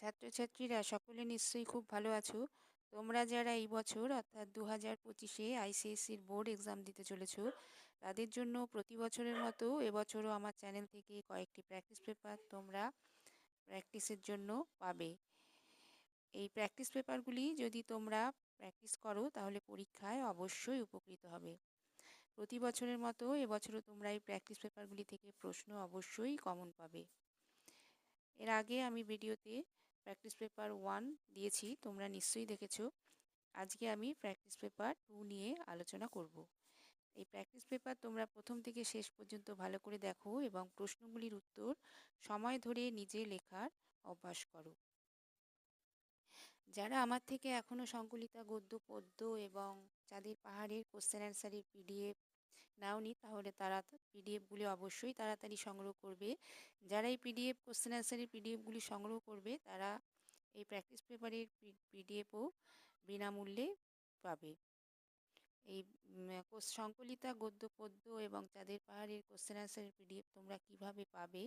ছাত্রছাত্রীরা সকলে নিশ্চয়ই খুব ভালো আছো। তোমরা যারা এই বছর অর্থাৎ 2025-এ আইসিএসসির বোর্ড এক্সাম দিতে চলেছো, তাদের জন্য প্রতি বছরের মতো এবছরও আমার চ্যানেল থেকে কয়েকটি প্র্যাকটিস পেপার তোমরা প্র্যাকটিসের জন্য পাবে। এই প্র্যাকটিস পেপারগুলি যদি তোমরা প্র্যাকটিস করো তাহলে পরীক্ষায় অবশ্যই উপকৃত হবে। প্রতি বছরের মতো এবছরও তোমরা এই প্র্যাকটিস পেপারগুলি থেকে প্রশ্ন অবশ্যই কমন পাবে। এর আগে আমি ভিডিওতে প্র্যাকটিস পেপার 1 দিয়েছি, তোমরা নিশ্চয়ই দেখেছো। আজকে আমি প্র্যাকটিস পেপার 2 নিয়ে আলোচনা করব। এই প্র্যাকটিস পেপার তোমরা প্রথম থেকে শেষ পর্যন্ত ভালো করে দেখো এবং প্রশ্নগুলির উত্তর সময় ধরে নিজে লেখার অভ্যাস করো। যারা আমার থেকে এখনও সংকলিতা গদ্য পদ্য এবং চাঁদের পাহাড়ের কোশ্চেন অ্যান্সারের পিডিএফ নাওনি, তাহলে তারা পিডিএফগুলি অবশ্যই তাড়াতাড়ি সংগ্রহ করবে। যারা এই পিডিএফ কোশ্চেন অ্যান্সারের পিডিএফগুলি সংগ্রহ করবে তারা এই প্র্যাকটিস পেপারের পিডিএফও বিনামূল্যে পাবে। এই সংকলিতা গদ্য পদ্য এবং চাঁদের পাহাড়ের কোশ্চেন অ্যান্সারের পিডিএফ তোমরা কিভাবে পাবে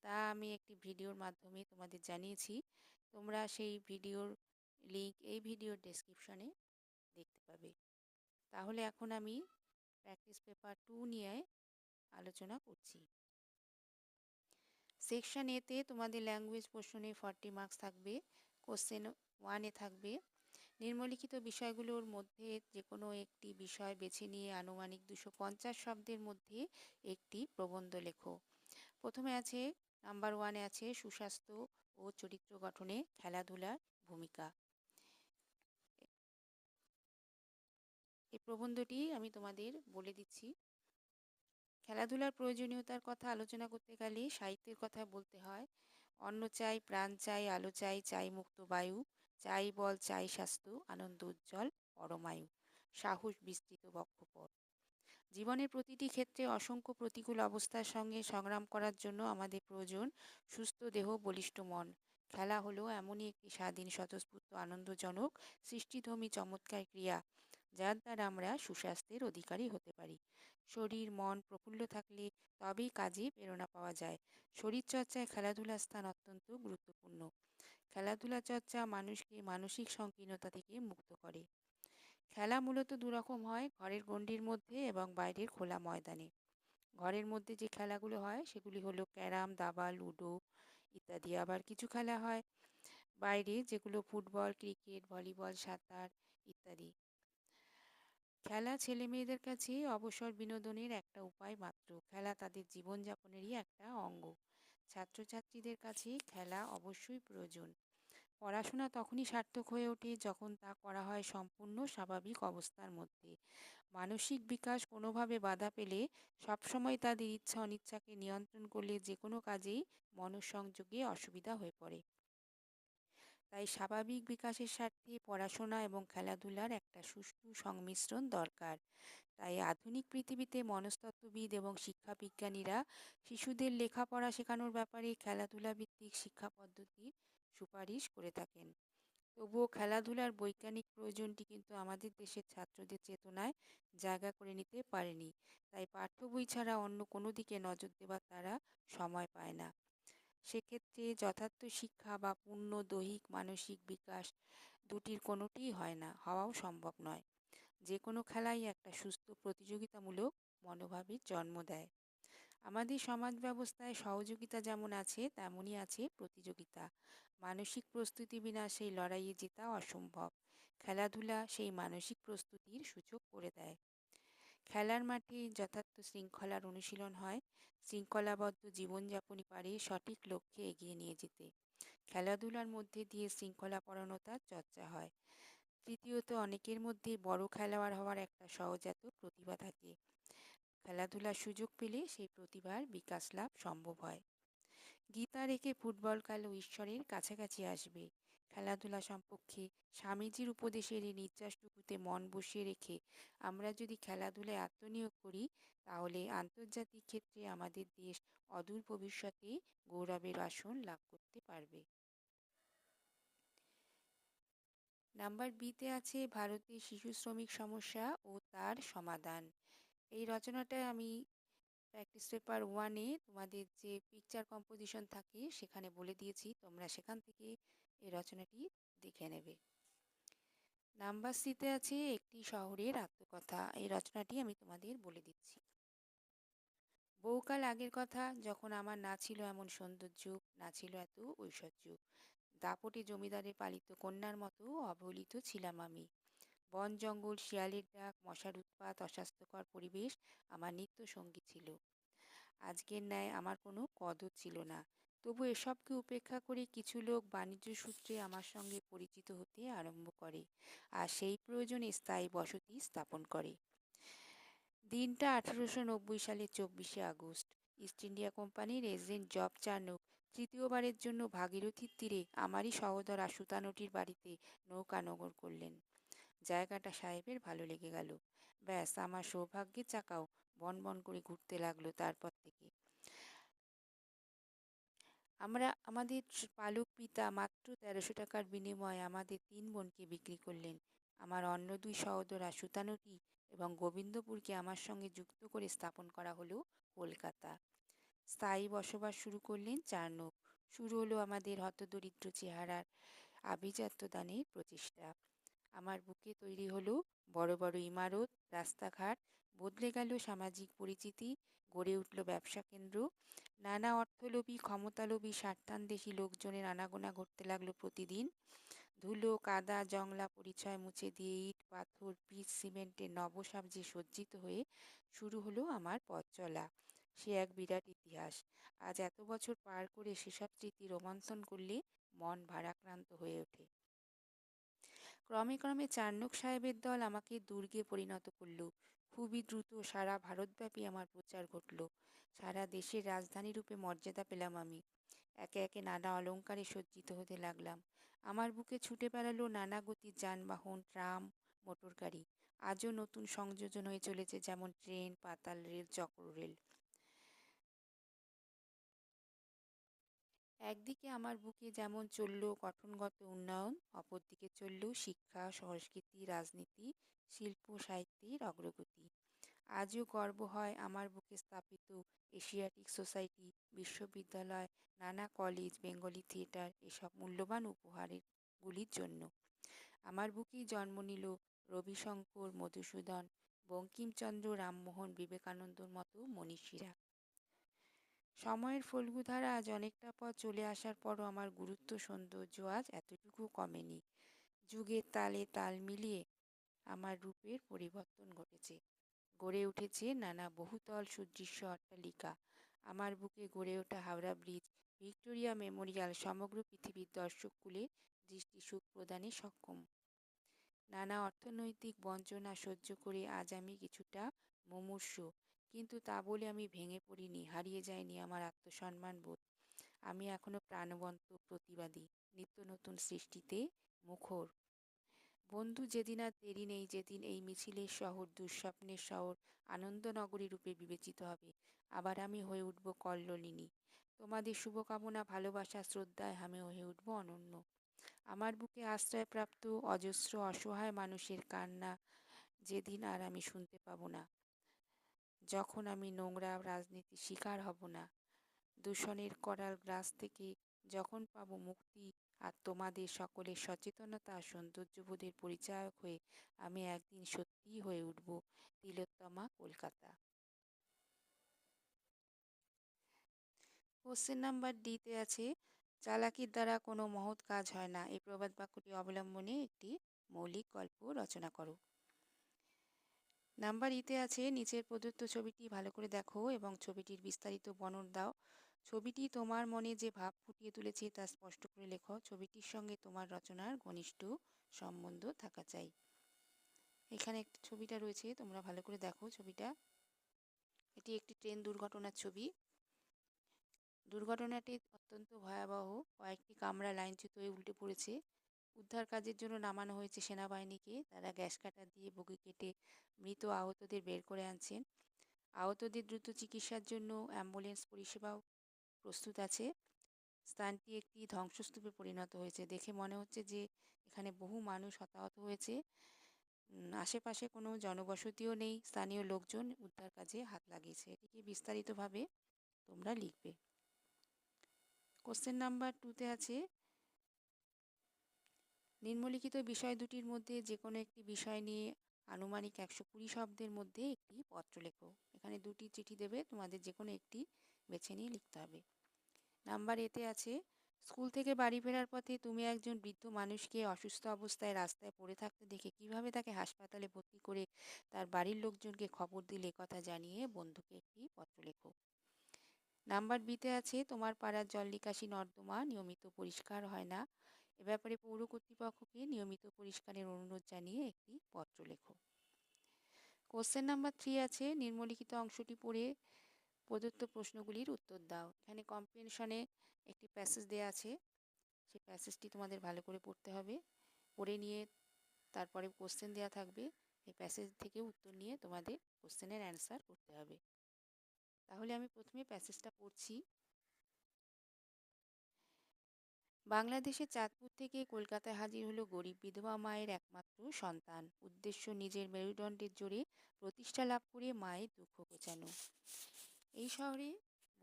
তা আমি একটি ভিডিওর মাধ্যমে তোমাদের জানিয়েছি। তোমরা সেই ভিডিওর লিঙ্ক এই ভিডিওর ডেসক্রিপশনে দেখতে পাবে। তাহলে এখন আমি প্র্যাকটিস পেপার 2 নিয়ে আলোচনা করছি। সেকশন এতে তোমাদের ল্যাঙ্গুয়েজ পোর্শনে 40 মার্কস থাকবে। কোশ্চেন 1-এ থাকবে নিম্নলিখিত বিষয়গুলোর মধ্যে যে কোনো একটি বিষয় বেছে নিয়ে আনুমানিক 250 শব্দের মধ্যে একটি প্রবন্ধ লেখো। প্রথমে আছে নাম্বার 1-এ আছে সুস্বাস্থ্য ও চরিত্র গঠনে খেলাধুলার ভূমিকা। এই প্রবন্ধটি আমি তোমাদের বলে দিচ্ছি। খেলাধুলার প্রয়োজনীয়তার কথা আলোচনা করতে গেলে সাহিত্যের কথা বলতে হয়। অন্ন চাই, প্রাণ চাই, আলো চাই, চাই মুক্ত বায়ু, চাই বল, চাই স্বাস্থ্য, আনন্দ উজ্জ্বল পরমায়ু, সাহস বিস্তৃত বক্ষপট। জীবনের প্রতিটি ক্ষেত্রে অসংখ্য প্রতিকূল অবস্থার সঙ্গে সংগ্রাম করার জন্য আমাদের প্রয়োজন সুস্থ দেহ, বলিষ্ঠ মন। খেলা হলো এমনই একটি স্বাধীন, স্বতঃস্ফূর্ত, আনন্দজনক, সৃষ্টিধর্মী চমৎকার ক্রিয়া যার দ্বারা আমরা সুস্বাস্থ্যের অধিকারী হতে পারি। শরীর মন প্রফুল্ল থাকলে তবেই কাজে প্রেরণা পাওয়া যায়। শরীরচর্চায় খেলাধুলার স্থান অত্যন্ত গুরুত্বপূর্ণ। খেলাধুলা চর্চা মানুষকে মানসিক সংকীর্ণতা থেকে মুক্ত করে। খেলা মূলত দুরকম হয়, ঘরের গণ্ডির মধ্যে এবং বাইরের খোলা ময়দানে। ঘরের মধ্যে যে খেলাগুলো হয় সেগুলি হলো ক্যারাম, দাবা, লুডো ইত্যাদি। আবার কিছু খেলা হয় বাইরে, যেগুলো ফুটবল, ক্রিকেট, ভলিবল, সাঁতার ইত্যাদি। খেলা ছেলে মেয়েদের কাছে অবসর বিনোদনের একটা উপায় মাত্র। খেলা তাদের জীবনযাপনেরই একটা অঙ্গ। ছাত্রছাত্রীদের কাছে খেলা অবশ্যই প্রয়োজন। পড়াশোনা তখনই সার্থক হয়ে ওঠে যখন তা করা হয় সম্পূর্ণ স্বাভাবিক অবস্থার মধ্যে। মানসিক বিকাশ কোনোভাবে বাধা পেলে, সবসময় তাদের ইচ্ছা অনিচ্ছাকে নিয়ন্ত্রণ করলে যে কোনো কাজেই মনঃসংযোগে অসুবিধা হয়ে পড়ে। তাই স্বাভাবিক বিকাশের স্বার্থে পড়াশোনা এবং খেলাধুলার একটা সুষ্ঠু সংমিশ্রণ দরকার। তাই আধুনিক পৃথিবীতে মনস্তত্ত্ববিদ এবং শিক্ষাবিজ্ঞানীরা শিশুদের লেখাপড়া শেখানোর ব্যাপারে খেলাধুলা ভিত্তিক শিক্ষা পদ্ধতির সুপারিশ করে থাকেন। তবুও খেলাধুলার বৈজ্ঞানিক প্রয়োজনটি কিন্তু আমাদের দেশের ছাত্রদের চেতনায় জায়গা করে নিতে পারেনি। তাই পাঠ্য বই ছাড়া অন্য কোনো দিকে নজর দেওয়ার তারা সময় পায় না। সেক্ষেত্রে যথার্থ শিক্ষা বা পূর্ণ দৈহিক মানসিক বিকাশ দুটির কোনোটিই হয় না, হওয়াও সম্ভব নয়। যে কোনো খেলাই একটা সুস্থ প্রতিযোগিতামূলক মনোভাবের জন্ম দেয়। আমাদের সমাজ ব্যবস্থায় সহযোগিতা যেমন আছে তেমনই আছে প্রতিযোগিতা। মানসিক প্রস্তুতি বিনা সেই লড়াইয়ে জেতা অসম্ভব। খেলাধুলা সেই মানসিক প্রস্তুতির সুযোগ করে দেয়। খেলার মাঠে যথার্থ শৃঙ্খলার অনুশীলন হয়। শৃঙ্খলাবদ্ধ জীবনযাপনই পারে সঠিক লক্ষ্যে এগিয়ে নিয়ে যেতে। খেলাধুলার মধ্যে দিয়ে শৃঙ্খলাপরায়ণতার চর্চা হয়। তৃতীয়ত, অনেকের মধ্যে বড় খেলোয়াড় হওয়ার একটা সহজাত প্রতিভা থাকে। খেলাধুলার সুযোগ পেলে সেই প্রতিভার বিকাশ লাভ সম্ভব হয়। গীতা রেখে ফুটবল খেলো ঈশ্বরের কাছাকাছি আসবে। খেলাধুলা সম্পর্কে স্বামীজির উপদেশের এই নির্যাসটুকুতে মন বসিয়ে রেখে আমরা যদি খেলাধুলায় আত্মনিয়োগ করি, তাহলে আন্তর্জাতিক ক্ষেত্রে আমাদের দেশ অদূর ভবিষ্যতে গৌরবের আসন লাভ করতে পারবে। নাম্বার বিতে আছে ভারতের শিশু শ্রমিক সমস্যা ও তার সমাধান। এই রচনাটা আমি প্র্যাকটিস পেপার 1-এ তোমাদের যে পিকচার কম্পোজিশন থাকে সেখানে বলে দিয়েছি, তোমরা সেখান থেকে এই রচনাটি দেখে নেবে। নাম্বার সিতে আছে একটি শহরের আত্মকথা। এই রচনাটি আমি তোমাদের বলে দিচ্ছি। বহুকাল আগের কথা, যখন আমার না ছিল এমন সৌন্দর্য, না ছিল এত ঐশ্বর্য, দাপটে জমিদারের পালিত কন্যার মতো অবহেলিত ছিলাম আমি। বন জঙ্গল, শিয়ালের ডাক, মশার উৎপাত, অস্বাস্থ্যকর পরিবেশ আমার নিত্য সঙ্গী ছিল। আজকের ন্যায় আমার কোনো কদর ছিল না। তবু এসবকে উপেক্ষা করে কিছু লোক বাণিজ্য সূত্রে আমার সঙ্গে পরিচিত হতে আরম্ভ করে, আর সেই প্রয়োজনে স্থায়ী বসতি স্থাপন করে। দিনটা 1890 সালের 24শে আগস্ট। ইস্ট ইন্ডিয়া কোম্পানির এজেন্ট জব চার্নক তৃতীয়বারের জন্য ভাগীরথীর তীরে আমারই সহোদরা সুতানুটির বাড়িতে নৌকা নোঙর করলেন। জায়গাটা সাহেবের ভালো লেগে গেল। ব্যাস, আমার সৌভাগ্যের চাকাও বন বন করে ঘুরতে লাগলো তারপর থেকে। আমাদের পালক পিতা মাত্র 1300 টাকার বিনিময়ে আমাদের 3 বোনকে বিক্রি করলেন। আমার অন্য 2 সহোদরা সুতানুটি এবং গোবিন্দপুরকে আমার সঙ্গে যুক্ত করে স্থাপন করা হলো কলকাতা। স্থায়ী বসবাস শুরু করলেন চার্নক। শুরু হলো আমাদের হতদরিদ্র চেহারার আভিজাত্য দানের প্রচেষ্টা। আমার বুকে তৈরি হলো বড় বড় ইমারত, রাস্তাঘাট, বদলে গেল সামাজিক পরিচিতি, গড়ে উঠল ব্যবসা কেন্দ্র। নানা অর্থলোভী, ক্ষমতালোভী, স্বার্থান্বেষী লোকজনের আনাগোনা ঘটতে লাগলো প্রতিদিন। ধুলো, কাদা, জংলা পরিচয় মুছে দিয়ে ইট, পাথর, পিচ, সিমেন্টের নবসাব্জে সজ্জিত হয়ে শুরু হলো আমার পথ চলা। সে এক বিরাট ইতিহাস। আজ এত বছর পার করে সেসব স্মৃতি রোমন্থন করলে মন ভারাক্রান্ত হয়ে ওঠে। ক্রমে ক্রমে চার্নক সাহেবের দল আমাকে দুর্গে পরিণত করল। খুবই দ্রুত সারা ভারতব্যাপী আমার প্রচার ঘটল। সারা দেশের রাজধানী রূপে মর্যাদা পেলাম আমি। একে একে নানা অলংকারে সজ্জিত হতে লাগলাম। আমার বুকে ছুটে বেড়ালো নানা গতির যানবাহন, ট্রাম, মোটর গাড়ি। আজও নতুন সংযোজন হয়ে চলেছে, যেমন ট্রেন, পাতাল রেল, চক্র রেল। একদিকে আমার বুকে যেমন চলল গঠনগত উন্নয়ন, অপরদিকে চলল শিক্ষা, সংস্কৃতি, রাজনীতি, শিল্প, সাহিত্যের অগ্রগতি। আজও গর্ব হয় আমার বুকে স্থাপিত এশিয়াটিক সোসাইটি, বিশ্ববিদ্যালয়, নানা কলেজ, বেঙ্গলি থিয়েটার, এসব মূল্যবান উপহারগুলির জন্য। আমার বুকেই জন্ম নিল রবিশঙ্কর, মধুসূদন, বঙ্কিমচন্দ্র, রামমোহন, বিবেকানন্দর মতো মনীষীরা। সময়ের ফল্গুধারা আজ অনেকটা পথ চলে আসার পরও আমার গুরুত্ব, সৌন্দর্য আজ এতটুকু কমেনি। যুগের তালে তাল মিলিয়ে আমার রূপের পরিবর্তন ঘটেছে। গড়ে উঠেছে নানা বহুতল সুদৃশ্য অট্টালিকা। আমার বুকে গড়ে ওঠা হাওড়া ব্রিজ, ভিক্টোরিয়া মেমোরিয়াল সমগ্র পৃথিবীর দর্শককুলে দৃষ্টিসুখ প্রদানে সক্ষম। নানা অর্থনৈতিক বঞ্চনা সহ্য করে আজ আমি কিছুটা মুমূর্ষু, কিন্তু তা বলে আমি ভেঙে পড়িনি, হারিয়ে যায়নি আমার আত্মসম্মান বোধ। আমি এখনো প্রাণবন্ত, প্রতিবাদী, নিত্য নতুন সৃষ্টিতে মুখর। বন্ধু, যেদিন আর দেরি নেই, যেদিন এই মিছিলের শহর, দুঃস্বপ্নের শহর আনন্দনগরী রূপে বিবেচিত হবে, আবার আমি হয়ে উঠব কল্লোলিনী। তোমাদের শুভকামনা, ভালোবাসা, শ্রদ্ধায় আমি হয়ে উঠব অনন্য। আমার বুকে আশ্রয়প্রাপ্ত অজস্র অসহায় মানুষের কান্না যেদিন আর আমি শুনতে পাবো না, যখন আমি নোংরা রাজনীতির শিকার হব না, দূষণের করাল গ্রাস থেকে যখন পাবো মুক্তি, আর তোমাদের সকলের সচেতনতা, সৌন্দর্যবোধের পরিচায়ক হয়ে আমি একদিন সত্যিই হয়ে উঠব তিলোত্তমা কলকাতা। কোশ্চেন নাম্বার ডিতে আছে, চালাকির দ্বারা কোনো মহৎ কাজ হয় না। এই প্রবাদ বাক্যটি অবলম্বনে একটি মৌলিক গল্প রচনা করো। নাম্বার ইতে আছে, নিচের প্রদত্ত ছবিটি ভালো করে দেখো এবং ছবিটির বিস্তারিত বর্ণনা দাও। ছবিটি তোমার মনে যে ভাব ফুটিয়ে তুলেছে তা স্পষ্ট করে লেখো। ছবিটির সঙ্গে তোমার রচনার ঘনিষ্ঠ সম্বন্ধ থাকা চাই। এখানে একটা ছবিটা রয়েছে, তোমরা ভালো করে দেখো ছবিটা। এটি একটি ট্রেন দুর্ঘটনার ছবি। দুর্ঘটনাটি অত্যন্ত ভয়াবহ। কয়েকটি কামরা লাইনচ্যুত হয়ে উল্টে পড়েছে। উদ্ধার কাজের জন্য নামানো হয়েছে সেনাবাহিনীকে। তারা গ্যাস কাটার দিয়ে বগি কেটে মৃত আহতদের বের করে আনছেন। আহতদের দ্রুত চিকিৎসার জন্য অ্যাম্বুলেন্স পরিষেবাও প্রস্তুত আছে। স্থানটি একটি ধ্বংসস্তূপে পরিণত হয়েছে। দেখে মনে হচ্ছে যে এখানে বহু মানুষ হতাহত হয়েছে। আশেপাশে কোনো জনবসতিও নেই। স্থানীয় লোকজন উদ্ধার কাজে হাত লাগিয়েছে। এটিকে বিস্তারিতভাবে তোমরা লিখবে। কোশ্চেন নাম্বার 2-তে আছে, নিম্নলিখিত বিষয় দুটির মধ্যে যে কোনো একটি বিষয় নিয়ে আনুমানিক 120 শব্দের মধ্যে একটি পত্র লেখো। এখানে দুটি চিঠি দেবে, তোমাদের যে কোনো একটি বেছে নিয়ে লিখতে হবে। নাম্বার এতে আছে, স্কুল থেকে বাড়ি ফেরার পথে তুমি একজন বৃদ্ধ মানুষকে অসুস্থ অবস্থায় রাস্তায় পড়ে থাকতে দেখে কিভাবে তাকে হাসপাতালে ভর্তি করে তার বাড়ির লোকজনকে খবর দিলে কথা জানিয়ে বন্ধুকে একটি পত্র লেখো। নাম্বার বিতে আছে, তোমার পাড়ার জল নিকাশি নর্দমা নিয়মিত পরিষ্কার হয় না, এ ব্যাপারে পৌর কর্তৃপক্ষকে নিয়মিত পরিষ্কারের অনুরোধ জানিয়ে একটি পত্র লেখো। কোশ্চেন নাম্বার 3 আছে, নিম্নলিখিত অংশটি পড়ে প্রদত্ত প্রশ্নগুলির উত্তর দাও। এখানে কম্প্রিহেনশনে একটি প্যাসেজ দেওয়া আছে, সেই প্যাসেজটি তোমাদের ভালো করে পড়তে হবে। পড়ে নিয়ে তারপরে কোশ্চেন দেওয়া থাকবে, এই প্যাসেজ থেকে উত্তর নিয়ে তোমাদের কোশ্চেনের অ্যান্সার করতে হবে। তাহলে আমি প্রথমে প্যাসেজটা পড়ছি। বাংলাদেশের চাঁদপুর থেকে কলকাতায় হাজির হলো গরিব বিধবা মায়ের একমাত্র সন্তান। উদ্দেশ্য নিজের মেরুদণ্ডের জোরে প্রতিষ্ঠা লাভ করে মায়ের দুঃখ ঘোচানো। এই শহরে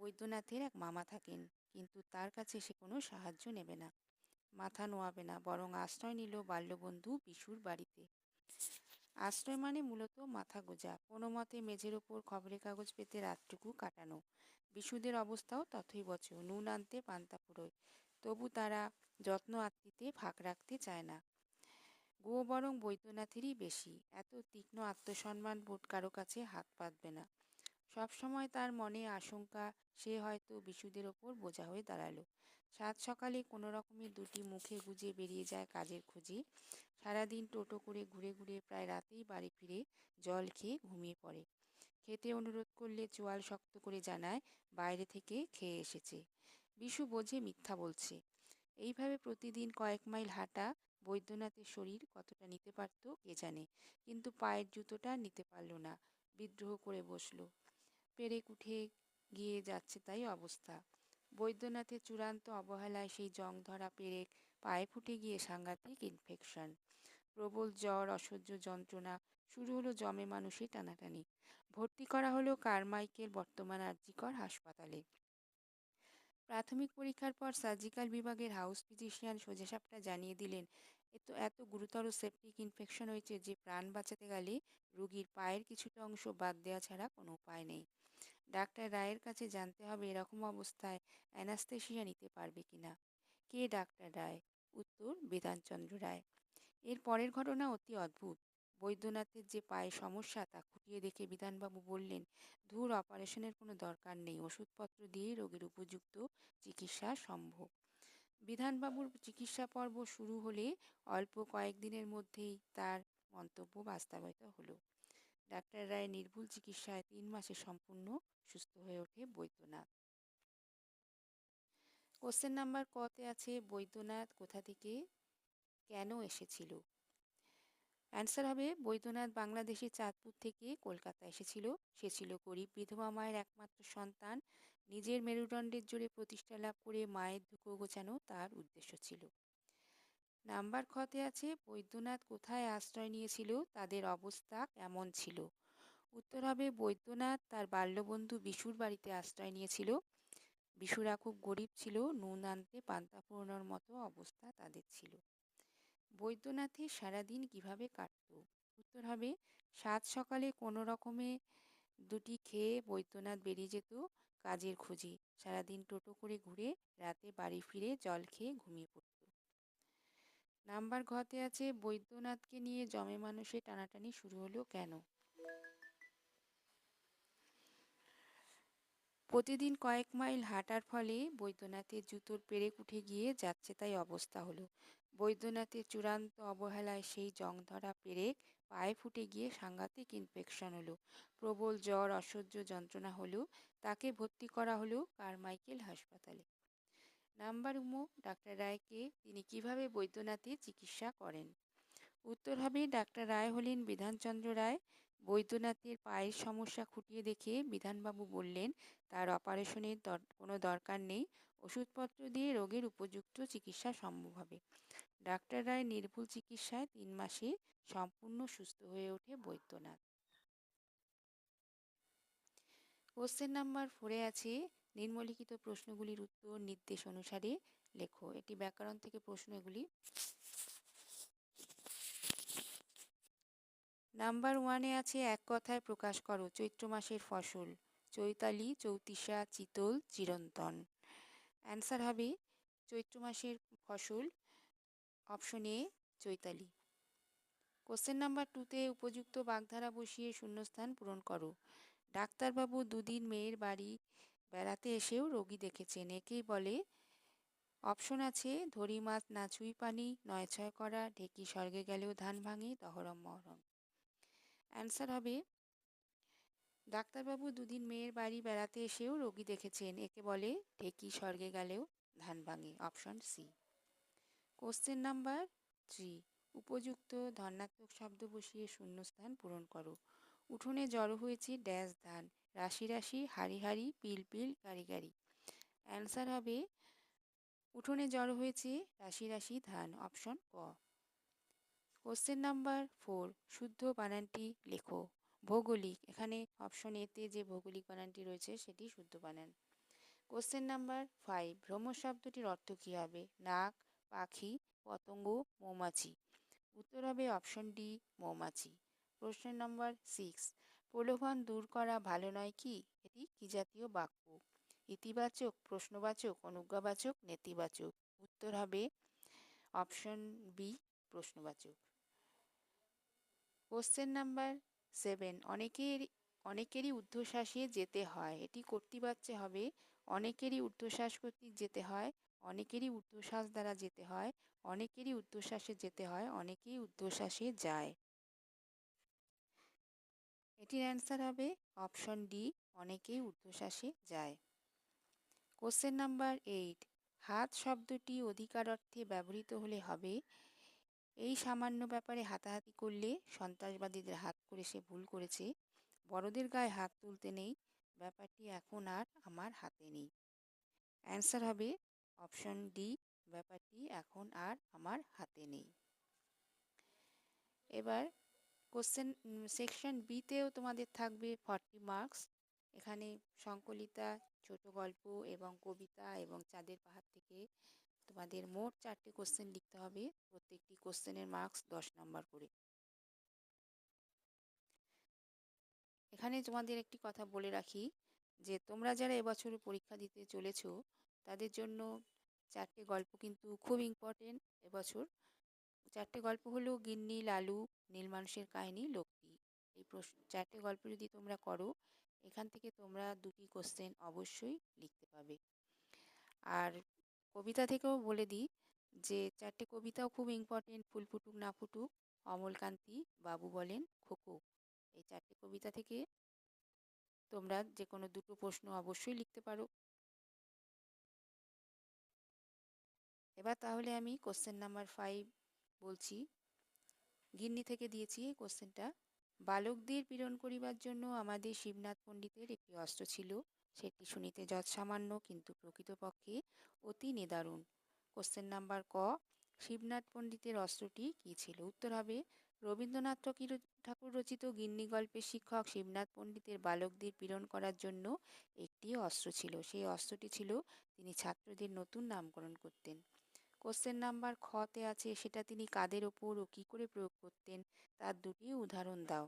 বৈদ্যনাথের এক মামা থাকেন, কিন্তু তার কাছে সে কোনো সাহায্য নেবে না, মাথা নোয়াবে না, বরং আশ্রয় নিল বাল্যবন্ধু বিশুর বাড়িতে। আশ্রয় মানে মূলত মাথা গোঁজা, কোনো মতে মেঝের ওপর খবরের কাগজ পেতে রাতটুকু কাটানো। বিশুদের অবস্থাও তথৈবচ, নুন আনতে পান্তা ফুরোয়, তবু তারা যত্ন আত্মীতে ফাঁক রাখতে চায় না। গো বরং বৈদ্যনাথেরই বেশি, এত তীক্ষ্ণ আত্মসম্মান বোধ কারো কাছে হাত পাতবে না। সবসময় তার মনে আশঙ্কা, সে হয়তো বিশুদের ওপর বোঝা হয়ে দাঁড়ালো। সাত সকালে কোনো রকমে দুটি মুখে গুজে বেরিয়ে যায় কাজের খোঁজে। সারাদিন টোটো করে ঘুরে ঘুরে প্রায় রাতেই বাড়ি ফিরে জল খেয়ে ঘুমিয়ে পড়ে। খেতে অনুরোধ করলে চোয়াল শক্ত করে জানায় বাইরে থেকে খেয়ে এসেছে। বিশু বোঝে মিথ্যা বলছে। এইভাবে প্রতিদিন কয়েক মাইল হাঁটা বৈদ্যনাথের শরীর কতটা নিতে পারত কে জানে, কিন্তু পায়ের জুতোটা নিতে পারল না। বিদ্রোহ করে বসল। পেরেক উঠে গিয়ে যাচ্ছে তাই অবস্থা। বৈদ্যনাথের চূড়ান্ত অবহেলায় সেই জং ধরা পেরেক পায়ে ফুটে গিয়ে সাংঘাতিক ইনফেকশন। প্রবল জ্বর, অসহ্য যন্ত্রণা, শুরু হলো জমে মানুষের টানাটানি। ভর্তি করা হলো কারমাইকেল বর্তমান আরজিকর হাসপাতালে। প্রাথমিক পরীক্ষার পর সার্জিক্যাল বিভাগের হাউস ফিজিশিয়ান সোজাসাপটা জানিয়ে দিলেন, এত গুরুতর সেপটিক ইনফেকশন হয়েছে যে প্রাণ বাঁচাতে গেলে রোগীর পায়ের কিছুটা অংশ বাদ দেওয়া ছাড়া কোনো উপায় নেই। ডাক্তার রায়ের কাছে জানতে হবে এরকম অবস্থায় অ্যানাস্থেসিয়া নিতে পারবে কিনা। কে ডাক্তার রায়? উত্তর, বিধানচন্দ্র রায়। এর পরের ঘটনা অতি অদ্ভুত। বৈদ্যনাথের যে পায়ে সমস্যা তা খুঁটিয়ে দেখে বিধানবাবু বললেন, ধুর, অপারেশনের কোনো দরকার নেই, ওষুধপত্র দিয়ে রোগীর উপযুক্ত চিকিৎসা সম্ভব। বিধানবাবুর চিকিৎসা পর্ব শুরু হলে অল্প কয়েকদিনের মধ্যেই তার মন্তব্য বাস্তবায়িত হলো। ডাক্তার রায়ের নির্ভুল চিকিৎসায় 3 মাসে সম্পূর্ণ সুস্থ হয়ে ওঠে বৈদ্যনাথ। কোশ্চেন নাম্বার কতে আছে, বৈদ্যনাথ কোথা থেকে কেন এসেছিল? অ্যান্সার হবে, বৈদ্যনাথ বাংলাদেশের চাঁদপুর থেকে কলকাতা এসেছিল। সে ছিল গরিব বিধবা মায়ের একমাত্র সন্তান। নিজের মেরুদণ্ডের জোরে প্রতিষ্ঠা লাভ করে মায়ের দুঃখ ঘোচানো তার উদ্দেশ্য ছিল। নাম্বার খতে আছে, বৈদ্যনাথ কোথায় আশ্রয় নিয়েছিল, তাদের অবস্থা কেমন ছিল? উত্তর হবে, বৈদ্যনাথ তার বাল্যবন্ধু বিশুর বাড়িতে আশ্রয় নিয়েছিল। বিশুরা খুব গরিব ছিল, নুন আনতে পান্তা ফুরোনোর মতো অবস্থা তাদের ছিল। বৈদ্যনাথের সারাদিন কিভাবে কাটত? উত্তর হবে, সাত সকালে কোনো রকমে দুটি খেয়ে বৈদ্যনাথ বেরিয়ে যেত কাজের খোঁজে। সারাদিন টোটো করে ঘুরে রাতে বাড়ি ফিরে জল খেয়ে ঘুমিয়ে পড়ত। নাম্বার ঘতে আছে, বৈদ্যনাথকে নিয়ে জমে মানুষের টানাটানি শুরু হলো কেন? প্রতিদিন কয়েক মাইল হাঁটার ফলে বৈদ্যনাথের জুতোর পেরেক উঠে গিয়ে যাচ্ছে তাই অবস্থা হলো। বৈদ্যনাথের চূড়ান্ত অবহেলায় সেই জং ধরা পেরেক পায়ে ফুটে গিয়ে সাংঘাতিক ইনফেকশন হলো। প্রবল জ্বর, অসহ্য যন্ত্রণা হলো। তাকে ভর্তি করা হলো কারমাইকেল হাসপাতালে। নাম্বার উমো, ডাক্তার রায়কে তিনি কিভাবে বৈদ্যনাথের চিকিৎসা করেন? উত্তর হবে, ডাক্তার রায় হলেন বিধানচন্দ্র রায়। বৈদ্যনাথের পায়ের সমস্যা খুঁটিয়ে দেখে বিধানবাবু বললেন তার অপারেশনের কোনো দরকার নেই, ওষুধপত্র দিয়ে রোগের উপযুক্ত চিকিৎসা সম্ভব হবে। ডাক্তার রায়ের নির্ভুল চিকিৎসায় 3 মাসে সম্পূর্ণ সুস্থ হয়ে ওঠে বৈদ্যনাথ। কোশ্চেন নাম্বার 4-এ আছে নিম্নলিখিত প্রশ্নগুলির উত্তর নির্দেশ অনুসারে লেখো। এটি ব্যাকরণ থেকে প্রশ্ন এগুলি। নাম্বার 1-এ আছে এক কথায় প্রকাশ করো চৈত্র মাসের ফসল। চৈতালি, চৌতিসা, চিতল, চিরন্তন। অ্যান্সার হবে চৈত্র মাসের ফসল, অপশন এ চৈতালি। কোশ্চেন নাম্বার 2-তে উপযুক্ত বাগধারা বসিয়ে শূন্যস্থান পূরণ করো। ডাক্তারবাবু দুদিন মেয়ের বাড়ি বেড়াতে এসেও রোগী দেখেছেন, একেই বলে। অপশন আছে ধরি মাছ না ছুঁই পানি, নয় ছয় করা, ঢেকি স্বর্গে গেলেও ধান ভাঙে, তহরম মহরম। অ্যান্সার হবে ডাক্তারবাবু দুদিন মেয়ের বাড়ি বেড়াতে এসেও রোগী দেখেছেন, একে বলে ঢেকি স্বর্গে গেলেও ধান ভাঙে, অপশন সি। কোশ্চেন নাম্বার 3, উপযুক্ত ধনাত্মক শব্দ বসিয়ে শূন্যস্থান পূরণ করো। উঠোনে জড়ো হয়েছে ড্যাশ ধান, রাশি রাশি, হাড়ি হাড়ি, পিল পিল, গাড়ি গাড়ি। অ্যান্সার হবে উঠোনে জড়ো হয়েছে রাশি রাশি ধান, অপশন ক। কোশ্চেন নাম্বার 4, শুদ্ধ বানানটি লেখো। ভৌগোলিক, এখানে অপশন এতে যে ভৌগোলিক বানানটি রয়েছে সেটি শুদ্ধ বানান। কোশ্চেন নাম্বার 5, ভ্রমর শব্দটির অর্থ কী হবে? নাক, পাখি, পতঙ্গ, মৌমাছি। উত্তর হবে অপশন ডি, মৌমাছি। প্রশ্ন নম্বর 6, প্রলোভন দূর করা ভালো নয় কি? এটি কি জাতীয় বাক্য? ইতিবাচক, প্রশ্নবাচক, অনুজ্ঞাবাচক, নেতিবাচক। উত্তর হবে অপশন বি, প্রশ্নবাচক। কোশ্চেন নাম্বার 7, অনেকেরই ঊর্ধ্বশ্বাসে যেতে হয়, এটি কর্তৃবাচ্যে হবে অনেকেরই ঊর্ধ্বশ্বাস কর্তৃক যেতে হয়, অনেকেরই ঊর্ধ্বশ্বাস দ্বারা যেতে হয়, অনেকেরই ঊর্ধ্বশ্বাসে যেতে হয়, অনেকেই ঊর্ধ্বশ্বাসে যায়। এটির অ্যান্সার হবে অপশন ডি, অনেকেই ঊর্ধ্বশ্বাসে যায়। কোশ্চেন নাম্বার 8, হাত শব্দটি অধিকার অর্থে ব্যবহৃত হলে হবে এই সামান্য ব্যাপারে হাতাহাতি করলে সন্ত্রাসবাদীদের হাত করে সে ভুল করেছে, বড়দের গায়ে হাত তুলতে নেই, ব্যাপারটি এখন আর আমার হাতে নেই। অ্যান্সার হবে অপশন ডি, ব্যাপারটি এখন আর আমার হাতে নেই। এবার কোশ্চেন সেকশন বিতেও তোমাদের থাকবে 40 মার্কস। এখানে সংকলিতা, ছোট গল্প এবং কবিতা এবং চাঁদের পাহাড় থেকে তোমাদের মোট 4টে কোশ্চেন লিখতে হবে। প্রত্যেকটি কোশ্চেনের মার্কস 10 নাম্বার করে। এখানে তোমাদের একটি কথা বলে রাখি যে তোমরা যারা এবছর পরীক্ষা দিতে চলেছো তাদের জন্য 4টে গল্প কিন্তু খুব ইম্পর্টেন্ট এবছর। 4টে গল্প হলো গিন্নি, লালু, নীল মানুষের কাহিনী, লক্ষ্মী। এই 4টে গল্প যদি তোমরা করো এখান থেকে তোমরা 2টি কোশ্চেন অবশ্যই লিখতে পাবে। আর কবিতা থেকেও বলে দিই যে 4টে কবিতাও খুব ইম্পর্টেন্ট, ফুল ফুটুক না ফুটুক, অমলকান্তি, বাবু বলেন, খোকো। এই 4টে কবিতা থেকে তোমরা যে কোনো 2টো প্রশ্ন অবশ্যই লিখতে পারো। এবার তাহলে আমি কোশ্চেন নাম্বার 5 বলছি। গিন্নি থেকে দিয়েছি এই কোশ্চেনটা। বালকদের পীড়ন করিবার জন্য আমাদের শিবনাথ পণ্ডিতের একটি অস্ত্র ছিল, সেটি শুনিতে যৎসামান্য কিন্তু প্রকৃতপক্ষে অতি নিদারুণ। কোশ্চেন নাম্বার ক, শিবনাথ পণ্ডিতের অস্ত্রটি কী ছিল? উত্তর হবে রবীন্দ্রনাথ ঠাকুর রচিত গিন্নি গল্পের শিক্ষক শিবনাথ পণ্ডিতের বালকদের পীড়ন করার জন্য একটি অস্ত্র ছিল। সেই অস্ত্রটি ছিল তিনি ছাত্রদের নতুন নামকরণ করতেন। কোশ্চেন নাম্বার খতে আছে সেটা তিনি কাদের ওপর ও কী করে প্রয়োগ করতেন তার 2টি উদাহরণ দাও।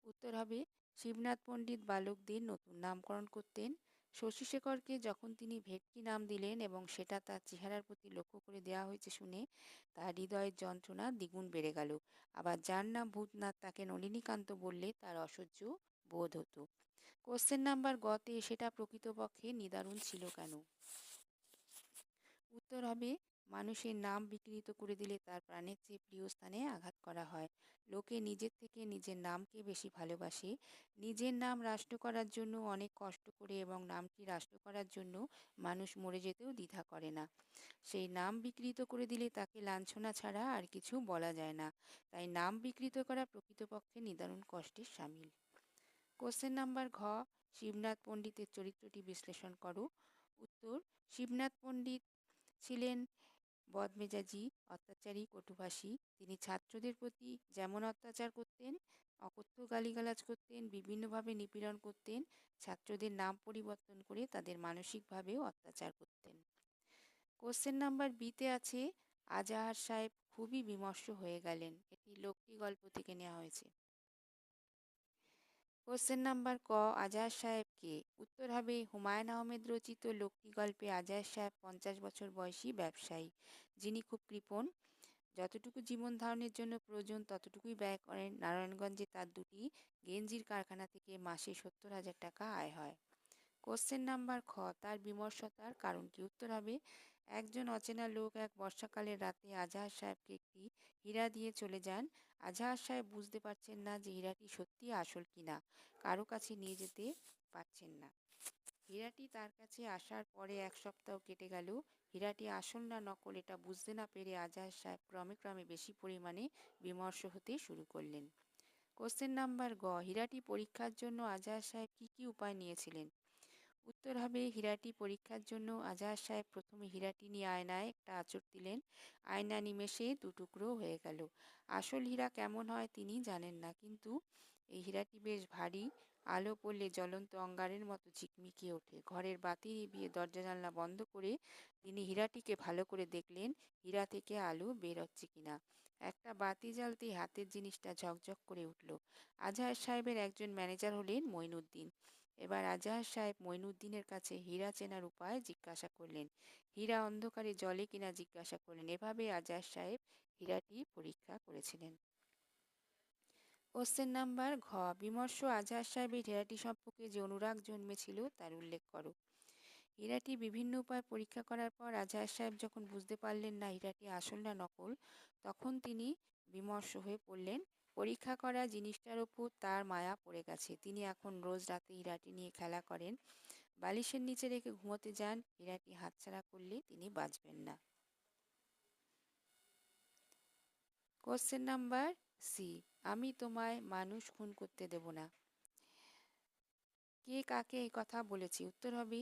উত্তর হবে শিবনাথ পণ্ডিত বালকদের নতুন নামকরণ করতেন। শশীশেখরকে যখন তিনি ভেটকি নাম দিলেন এবং সেটা তার চেহারার প্রতি লক্ষ্য করে দেওয়া হয়েছে শুনে তার হৃদয়ের যন্ত্রণা দ্বিগুণ বেড়ে গেল। আবার যার নাম ভূতনাথ তাকে নলিনীকান্ত বললে তার অসহ্য বোধ হতো। কোশ্চেন নাম্বার গতে সেটা প্রকৃতপক্ষে নিদারুণ ছিল কেন? উত্তর হবে মানুষের নাম বিকৃত করে দিলে তার প্রাণের চেয়ে প্রিয় স্থানে আঘাত করা হয়। লোকে নিজের থেকে নিজের নামকে বেশি ভালোবাসে। নিজের নাম রাষ্ট্র করার জন্য অনেক কষ্ট করে এবং নামটি রাষ্ট্র করার জন্য মানুষ মরে যেতেও দ্বিধা করে না। সেই নাম বিকৃত করে দিলে তাকে লাঞ্ছনা ছাড়া আর কিছু বলা যায় না। তাই নাম বিকৃত করা প্রকৃতপক্ষে নিদারুণ কষ্টের শামিল। কোশ্চেন নাম্বার ঘ, শিবনাথ পণ্ডিতের চরিত্রটি বিশ্লেষণ করো। উত্তর, শিবনাথ পণ্ডিত ছিলেন বদমেজাজি, অত্যাচারী, কটুভাষী। তিনি ছাত্রদের প্রতি যেমন অত্যাচার করতেন, অকথ্য গালিগালাজ করতেন, বিভিন্নভাবে নিপীড়ন করতেন, ছাত্রদের নাম পরিবর্তন করে তাদের মানসিকভাবেও অত্যাচার করতেন। কোশ্চেন নাম্বার বিতে আছে, আজাহার সাহেব খুবই বিমর্ষ হয়ে গেলেন। এটি লোকটি গল্প থেকে নেওয়া হয়েছে। কোশ্চেন নাম্বার ক, আজাহার সাহেব কে? উত্তর হবে হুমায়ুন আহমেদ রচিত লোকটি গল্পে আজাহার সাহেব 50 বছর বয়সী ব্যবসায়ী, যিনি খুব কৃপণ। যতটুকু জীবন ধারণের জন্য প্রয়োজন ততটুকুই ব্যয় করেন। নারায়ণগঞ্জে তার দুটি গেঞ্জির কারখানা থেকে মাসে 70,000 টাকা আয় হয়। কোশ্চেন নাম্বার খ, তার বিমর্ষতার কারণ কি? উত্তর হবে একজন অচেনা লোক এক বর্ষাকালের রাতে আজাহার সাহেবকে একটি হীরা দিয়ে চলে যান। আজাহার সাহেব বুঝতে পারছেন না যে হীরাটি সত্যি আসল কিনা, কারো কাছে নিয়ে যেতে পারছেন না। হীরাটি তার কাছে আসার পরে 1 সপ্তাহ কেটে গেল। হীরাটি আসল না নকল এটা বুঝতে না পেরে আজাহার সাহেব ক্রমে ক্রমে বেশি পরিমাণে বিমর্ষ হতে শুরু করলেন। কোশ্চেন নাম্বার গ, হীরাটি পরীক্ষার জন্য আজাহার সাহেব কি কি উপায় নিয়েছিলেন? উত্তর হবে হীরাটি পরীক্ষার জন্য আজাহার সাহেব প্রথমে হীরাটি নিয়ে আয়নায় একটা আঁচড় দিলেন। আয়না নিমেষে দুটুকরো হয়ে গেল। আসল হীরা কেমন হয় তিনি জানেন না, কিন্তু এই হীরাটি বেশ ভারী, আলো পড়লে জ্বলন্ত অঙ্গারের মতো ঝিকমিকিয়ে ওঠে। ঘরের বাতি নিভিয়ে দরজা জানলা বন্ধ করে তিনি হীরাটিকে ভালো করে দেখলেন, হীরা থেকে আলো বের হচ্ছে কিনা। একটা বাতি জ্বালতেই হাতের জিনিসটা ঝকঝক করে উঠল। আজাহার সাহেবের একজন ম্যানেজার হলেন মঈনুদ্দিন। এবার আজাহার সাহেব মঈনুদ্দিনের কাছে হীরা চেনার উপায় জিজ্ঞাসা করলেন। হীরা অন্ধকারে জ্বলে কিনা জিজ্ঞাসা করলেন। এভাবে আজাহার সাহেব হীরাটি পরীক্ষা করেছিলেন। কোশ্চেন নাম্বার ঘ, বিমর্ষ আজাহার সাহেবের হীরাটি সম্পর্কে যে অনুরাগ জন্মেছিল তার উল্লেখ করো। হীরাটি বিভিন্ন উপায়ে পরীক্ষা করার পর আজাহার সাহেব যখন বুঝতে পারলেন না হীরাটি আসল না নকল, তখন তিনি বিমর্ষ হয়ে পড়লেন। পরীক্ষা করা জিনিসটার ওপর তার মায়া পড়ে গেছে। তিনি এখন রোজ রাতে হীরাটি নিয়ে খেলা করেন, বালিশের নিচে রেখে ঘুমোতে যান। হীরাটি হাতছাড়া করলে তিনি বাঁচবেন না। কোশ্চেন নাম্বার সি, আমি তোমায় মানুষ খুন করতে দেব না। কে কাকে এই কথা বলেছে? উত্তর হবে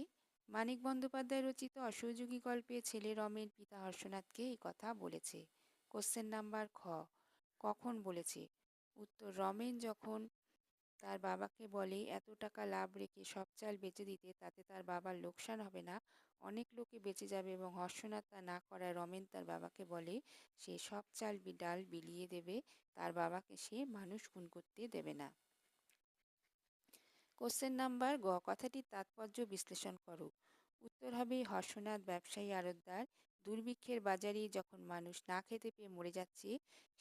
মানিক বন্দ্যোপাধ্যায় রচিত অসহযোগী গল্পে ছেলে রমেন পিতা হর্ষনাথকে এই কথা বলেছে। কোশ্চেন নাম্বার খ, কখন বলেছে? উত্তর, রমেন যখন তার বাবাকে বলে এত টাকা লাভ রেখে সব চাল বেচে দিতে, তাতে তার বাবার লোকসান হবে না, অনেক লোকে বেঁচে যাবে, এবং হর্ষনাথ তা না করায় রমেন তার বাবাকে বলে সে সব চাল ডাল বিলিয়ে দেবে, তার বাবাকে সে মানুষ খুন করতে দেবে না। কোশ্চেন নাম্বার গ, কথাটির তাৎপর্য বিশ্লেষণ করো। উত্তর হবে হর্ষনাথ ব্যবসায়ী আড়তদার। দুর্ভিক্ষের বাজারে যখন মানুষ না খেতে পেয়ে মরে যাচ্ছে,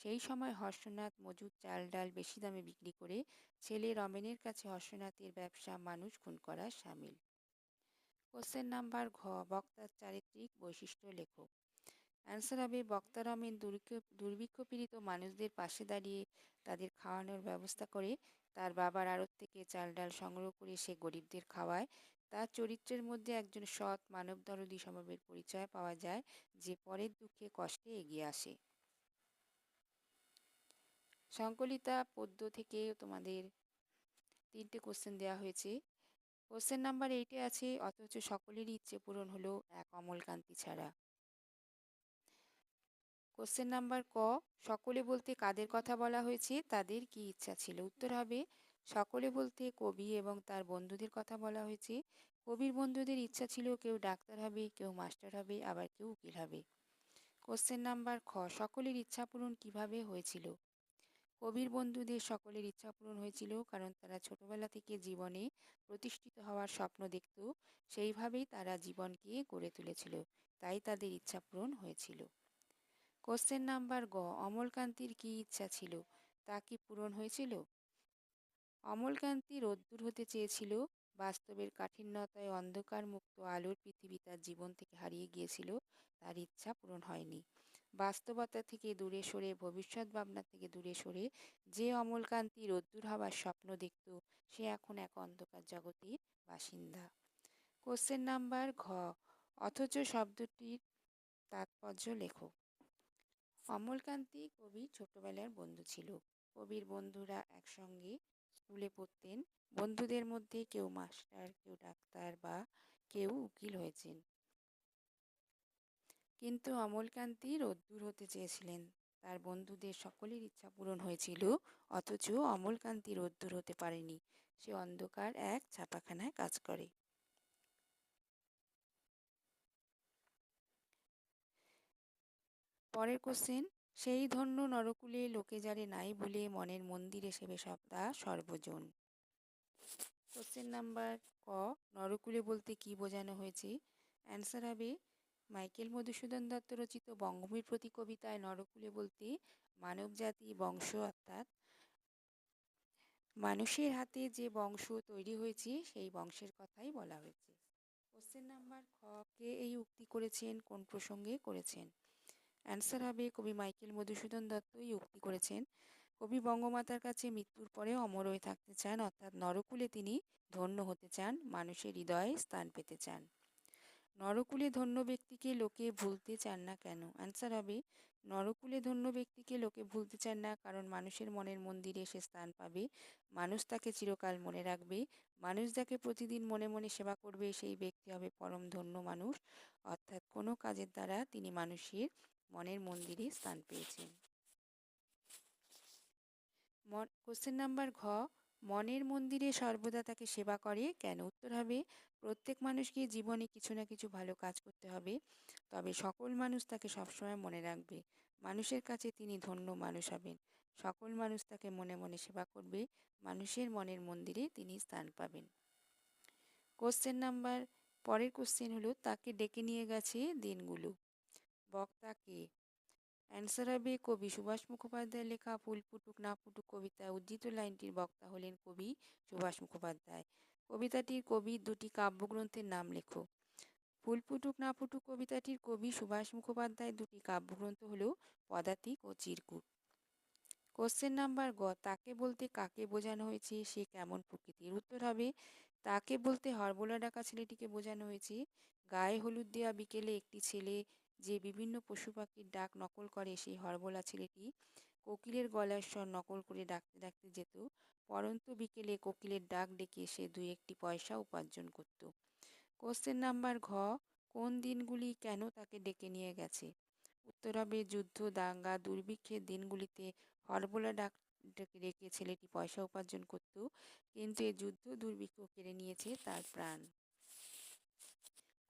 সেই সময় হর্ষনাথ মজুদ চাল ডাল বেশি দামে বিক্রি করে ছেলে রমেনের কাছে হর্ষনাথের ব্যবসা মানুষ খুন করা সামিল। কোশ্চেন নাম্বার ঘ, বক্তার চারিত্রিক বৈশিষ্ট্য লেখো। অ্যান্সার হবে বক্তা রমেন দুর্ভিক্ষ পীড়িত মানুষদের পাশে দাঁড়িয়ে তাদের খাওয়ানোর ব্যবস্থা করে। তার বাবার আড়ত থেকে চাল ডাল সংগ্রহ করে সে গরিবদের খাওয়ায়। তার চরিত্রের মধ্যে একজন সৎ মানবদরদী স্বভাবের পরিচয় পাওয়া যায়, যে পরের দুঃখে কষ্টে এগিয়ে আসে। সংকলিতা পদ্য থেকে তোমাদের 3টে কোশ্চেন দেওয়া হয়েছে। কোশ্চেন নাম্বার 8-এ আছে, অথচ সকলেরই ইচ্ছে পূরণ হলো এক অমলকান্তি ছাড়া। কোশ্চেন নাম্বার ক, সকলে বলতে কাদের কথা বলা হয়েছে, তাদের কি ইচ্ছা ছিল? উত্তর হবে সকলে বলতে কবি এবং তার বন্ধুদের কথা বলা হয়েছে। কবির বন্ধুদের ইচ্ছা ছিল কেউ ডাক্তার হবে, কেউ মাস্টার হবে, আবার কেউ উকিল হবে। কোশ্চেন নাম্বার খ, সকলের ইচ্ছা পূরণ কিভাবে হয়েছিল? কবির বন্ধুদের সকলের ইচ্ছা পূরণ হয়েছিল কারণ তারা ছোটবেলা থেকে জীবনে প্রতিষ্ঠিত হওয়ার স্বপ্ন দেখত, সেইভাবেই তারা জীবনকে গড়ে তুলেছিল, তাই তাদের ইচ্ছা পূরণ হয়েছিল। কোশ্চেন নাম্বার গ, অমলকান্তির কি ইচ্ছা ছিল, তা কি পূরণ হয়েছিল? অমলকান্তি রোদ্দুর হতে চেয়েছিল। বাস্তবের কাঠিন্যতায় অন্ধকার মুক্ত আলোর পৃথিবী তার জীবন থেকে হারিয়ে গিয়েছিল, তার ইচ্ছা পূরণ হয়নি। বাস্তবতা থেকে দূরে সরে, ভবিষ্যৎ ভাবনা থেকে দূরে সরে যে অমলকান্তি রোদ্দুর হওয়ার স্বপ্ন দেখত, সে এখন এক অন্ধকার জগতের বাসিন্দা। কোশ্চেন নাম্বার ঘ, অথচ শব্দটির তাৎপর্য লেখো। অমলকান্তি কবির ছোটবেলার বন্ধু ছিল। কবির বন্ধুরা একসঙ্গে স্কুলে পড়তেন। বন্ধুদের মধ্যে কেউ মাস্টার, কেউ ডাক্তার বা কেউ উকিল হয়েছেন। কিন্তু অমলকান্তি রোদ্দুর হতে চেয়েছিলেন। তার বন্ধুদের সকলের ইচ্ছা পূরণ হয়েছিল, অথচ অমলকান্তি রোদ্দুর হতে পারেনি। সে অন্ধকার এক ছাপাখানায় কাজ করে। পরের কোশ্চেন, সেই ধন্য নরকুলে লোকে যারে নাই বলে মনের মন্দিরে সেবে সপ্তা সর্বজন। কোশ্চেন নাম্বার ক, নরকুলে বলতে কি বোঝানো হয়েছে? অ্যান্সার হবে মাইকেল মধুসূদন দত্ত রচিত বঙ্গভূমির প্রতি কবিতায় নরকুলে বলতে মানবজাতি বংশ, অর্থাৎ মানুষের হাতে যে বংশ তৈরি হয়েছে সেই বংশের কথাই বলা হয়েছে। কোশ্চেন নাম্বার খ, কে এই উক্তি করেছেন, কোন প্রসঙ্গে করেছেন? অ্যান্সার হবে কবি মাইকেল মধুসূদন দত্তই উক্তি করেছেন। কবি বঙ্গমাতার কাছে মৃত্যুর পরেও অমর হয়ে থাকতে চান, অর্থাৎ নরকুলে তিনি ধন্য হতে চান, মানুষের হৃদয়ে স্থান পেতে চান। নরকুলে ধন্য ব্যক্তিকে লোকে ভুলতে চান না কেন? অ্যান্সার হবে নরকুলে ধন্য ব্যক্তিকে লোকে ভুলতে চান না কারণ মানুষের মনের মন্দিরে সে স্থান পাবে, মানুষ তাকে চিরকাল মনে রাখবে, মানুষ যাকে প্রতিদিন মনে মনে সেবা করবে সেই ব্যক্তি হবে পরম ধন্য মানুষ, অর্থাৎ কোনো কাজের দ্বারা তিনি মানুষের মনের মন্দিরে স্থান পেয়েছেন। কোশ্চেন নাম্বার ঘ, মনের মন্দিরে সর্বদা তাকে সেবা করে কেন? উত্তর হবে প্রত্যেক মানুষকে জীবনে কিছু না কিছু ভালো কাজ করতে হবে, তবে সকল মানুষ তাকে সবসময় মনে রাখবে, মানুষের কাছে তিনি ধন্য মানুষ হবেন, সকল মানুষ তাকে মনে মনে সেবা করবে, মানুষের মনের মন্দিরে তিনি স্থান পাবেন। কোশ্চেন নাম্বার পরের কোশ্চেন হলো তাকে ডেকে নিয়ে গেছে দিনগুলো। বক্তা কে? অ্যান্সার হবে কবি সুভাষ মুখোপাধ্যায়ের লেখা ফুল ফুটুক না ফুটুক কবিতা উদ্ধৃত লাইনটির বক্তা হলেন কবি সুভাষ মুখোপাধ্যায়। কবিতাটির কবির দুটি কাব্যগ্রন্থের নাম লেখো। ফুল ফুটুক না ফুটুক কবিতাটির কবি সুভাষ মুখোপাধ্যায়ের দুটি কাব্যগ্রন্থ হল পদাতিক ও চিরকুট। কোশ্চেন নাম্বার গ, তাকে বলতে কাকে বোঝানো হয়েছে, সে কেমন প্রকৃতির? উত্তর হবে তাকে বলতে হরবোলা ডাকা ছেলেটিকে বোঝানো হয়েছে। গায়ে হলুদ দেওয়া বিকেলে একটি ছেলে যে বিভিন্ন পশু পাখির ডাক নকল করে, সেই হরবোলা ছেলেটি কোকিলের গলার স্বর নকল করে ডাকতে ডাকতে যেত, পরন্ত বিকেলে কোকিলের ডাক ডেকে সে দুই একটি পয়সা উপার্জন করত। কোশ্চেন নাম্বার ঘ, কোন দিনগুলি কেন তাকে ডেকে নিয়ে গেছে? উত্তর হবে যুদ্ধ, দাঙ্গা, দুর্ভিক্ষের দিনগুলিতে হরবোলা ডাক ডেকে ছেলেটি পয়সা উপার্জন করত, কিন্তু এই যুদ্ধ দুর্ভিক্ষ কেড়ে নিয়েছে তার প্রাণ।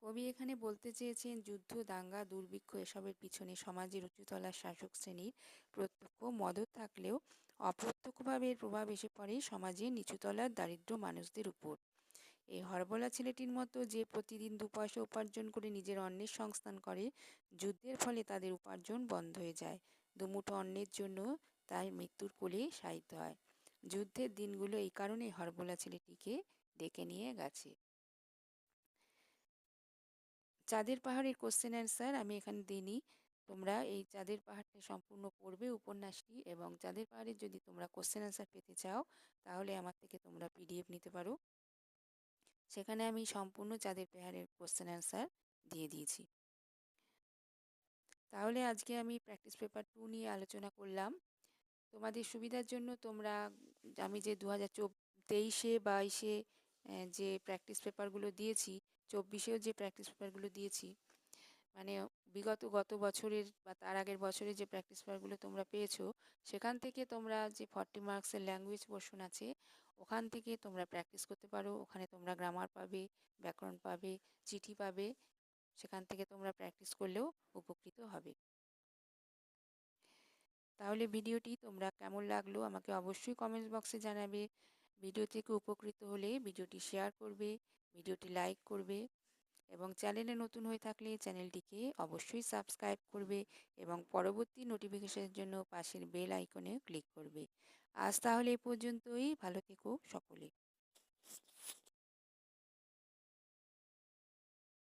কবি এখানে বলতে চেয়েছেন যুদ্ধ, দাঙ্গা, দুর্ভিক্ষ এসবের পিছনে সমাজের উঁচুতলার শাসক শ্রেণীর প্রত্যক্ষ মদত থাকলেও অপ্রত্যক্ষভাবে এর প্রভাব এসে পড়ে সমাজের নিচুতলার দারিদ্র মানুষদের উপর। এই হরবোলা ছেলেটির মতো যে প্রতিদিন দু পয়সা উপার্জন করে নিজের অন্নের সংস্থান করে, যুদ্ধের ফলে তাদের উপার্জন বন্ধ হয়ে যায়, দুমুঠো অন্নের জন্য তার মৃত্যুর কোলে শায়িত হয়। যুদ্ধের দিনগুলো এই কারণে হরবোলা ছেলেটিকে ডেকে নিয়ে গেছে। চাঁদের পাহাড়ের কোশ্চেন অ্যান্সার আমি এখানে দিইনি, তোমরা এই চাঁদের পাহাড়টা সম্পূর্ণ পড়বে উপন্যাসটি, এবং চাঁদের পাহাড়ের যদি তোমরা কোশ্চেন অ্যান্সার পেতে চাও তাহলে আমার থেকে তোমরা পিডিএফ নিতে পারো, সেখানে আমি সম্পূর্ণ চাঁদের পাহাড়ের কোশ্চেন অ্যান্সার দিয়ে দিয়েছি। তাহলে আজকে আমি প্র্যাকটিস পেপার 2 নিয়ে আলোচনা করলাম। তোমাদের সুবিধার জন্য তোমরা আমি যে 2023-এ 22-এ যে প্র্যাকটিস পেপারগুলো দিয়েছি, 24-এও যে প্র্যাকটিস পেপারগুলো দিয়েছি, মানে গত বছরের বা তার আগের বছরের যে প্র্যাকটিস পেপারগুলো তোমরা পেয়েছো, সেখান থেকে তোমরা যে 40 মার্কসের ল্যাঙ্গুয়েজ পোর্শন আছে ওখান থেকে তোমরা প্র্যাকটিস করতে পারো। ওখানে তোমরা গ্রামার পাবে, ব্যাকরণ পাবে, চিঠি পাবে, সেখান থেকে তোমরা প্র্যাকটিস করলেও উপকৃত হবে। তাহলে ভিডিওটি তোমরা কেমন লাগলো আমাকে অবশ্যই কমেন্টস বক্সে জানাবে। ভিডিও থেকে উপকৃত হলে ভিডিওটি শেয়ার করবে, ভিডিওটি লাইক করবে, এবং চ্যানেলে নতুন হয়ে থাকলে চ্যানেলটিকে অবশ্যই সাবস্ক্রাইব করবে এবং পরবর্তী নোটিফিকেশনের জন্য পাশের বেল আইকনে ক্লিক করবে। আজ তাহলে এই পর্যন্তই, ভালো থেকো সকলে।